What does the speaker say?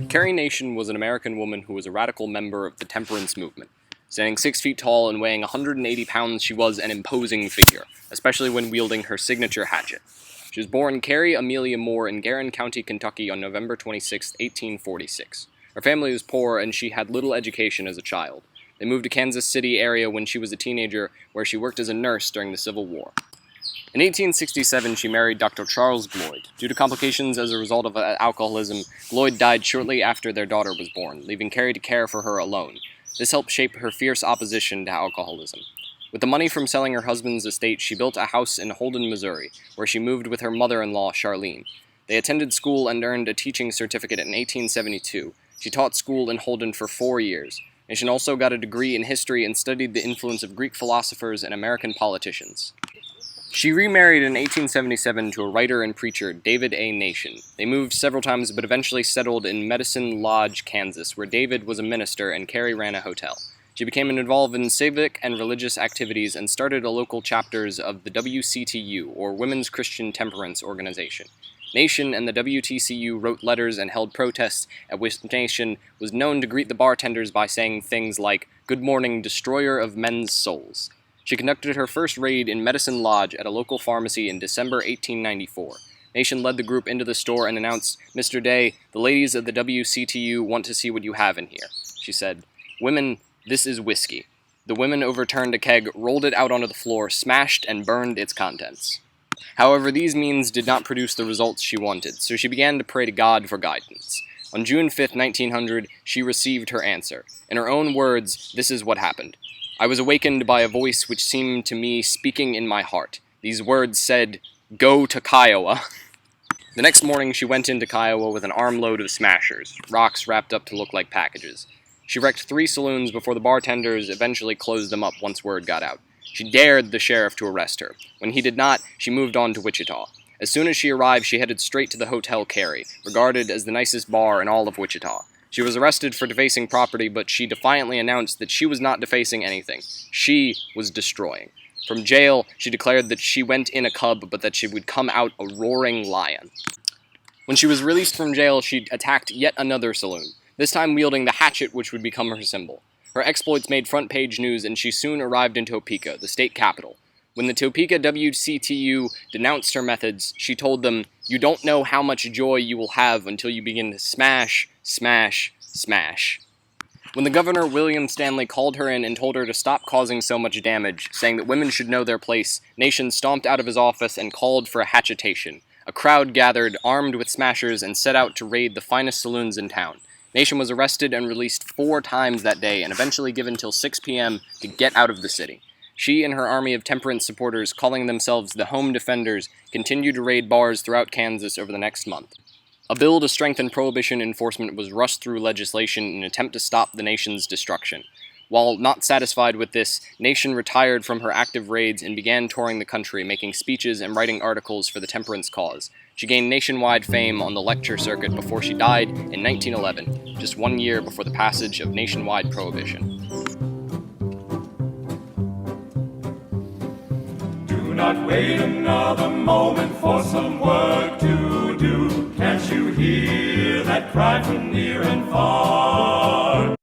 Carrie Nation was an American woman who was a radical member of the temperance movement. Standing 6 feet tall and weighing 180 pounds, she was an imposing figure, especially when wielding her signature hatchet. She was born Carrie Amelia Moore in Guerin County, Kentucky on November 26, 1846. Her family was poor and she had little education as a child. They moved to Kansas City area when she was a teenager, where she worked as a nurse during the Civil War. In 1867, she married Dr. Charles Gloyd. Due to complications as a result of alcoholism, Gloyd died shortly after their daughter was born, leaving Carrie to care for her alone. This helped shape her fierce opposition to alcoholism. With the money from selling her husband's estate, she built a house in Holden, Missouri, where she moved with her mother-in-law, Charlene. They attended school and earned a teaching certificate in 1872. She taught school in Holden for 4 years. Nation also got a degree in history and studied the influence of Greek philosophers and American politicians. She remarried in 1877 to a writer and preacher, David A. Nation. They moved several times but eventually settled in Medicine Lodge, Kansas, where David was a minister and Carrie ran a hotel. She became involved in civic and religious activities and started a local chapters of the WCTU, or Women's Christian Temperance Organization. Nation and the WTCU wrote letters and held protests, at which Nation was known to greet the bartenders by saying things like, "Good morning, destroyer of men's souls." She conducted her first raid in Medicine Lodge at a local pharmacy in December 1894. Nation led the group into the store and announced, "Mr. Day, the ladies of the WCTU want to see what you have in here." She said, "Women, this is whiskey." The women overturned a keg, rolled it out onto the floor, smashed and burned its contents. However, these means did not produce the results she wanted, so she began to pray to God for guidance. On June 5, 1900, she received her answer. In her own words, this is what happened. "I was awakened by a voice which seemed to me speaking in my heart. These words said, 'Go to Kiowa.'" The next morning, she went into Kiowa with an armload of smashers, rocks wrapped up to look like packages. She wrecked 3 saloons before the bartenders eventually closed them up once word got out. She dared the sheriff to arrest her. When he did not, she moved on to Wichita. As soon as she arrived, she headed straight to the Hotel Carrie, regarded as the nicest bar in all of Wichita. She was arrested for defacing property, but she defiantly announced that she was not defacing anything. She was destroying. From jail, she declared that she went in a cub, but that she would come out a roaring lion. When she was released from jail, she attacked yet another saloon, this time wielding the hatchet which would become her symbol. Her exploits made front-page news, and she soon arrived in Topeka, the state capital. When the Topeka WCTU denounced her methods, she told them, "You don't know how much joy you will have until you begin to smash, smash, smash." When the governor, William Stanley, called her in and told her to stop causing so much damage, saying that women should know their place, Nation stomped out of his office and called for a hatchetation. A crowd gathered, armed with smashers, and set out to raid the finest saloons in town. Nation was arrested and released 4 times that day, and eventually given till 6 p.m. to get out of the city. She and her army of temperance supporters, calling themselves the Home Defenders, continued to raid bars throughout Kansas over the next month. A bill to strengthen prohibition enforcement was rushed through legislation in an attempt to stop the nation's destruction. While not satisfied with this, Nation retired from her active raids and began touring the country, making speeches and writing articles for the temperance cause. She gained nationwide fame on the lecture circuit before she died in 1911, just 1 year before the passage of nationwide prohibition. Do not wait another moment for some work to do. Can't you hear that cry from near and far?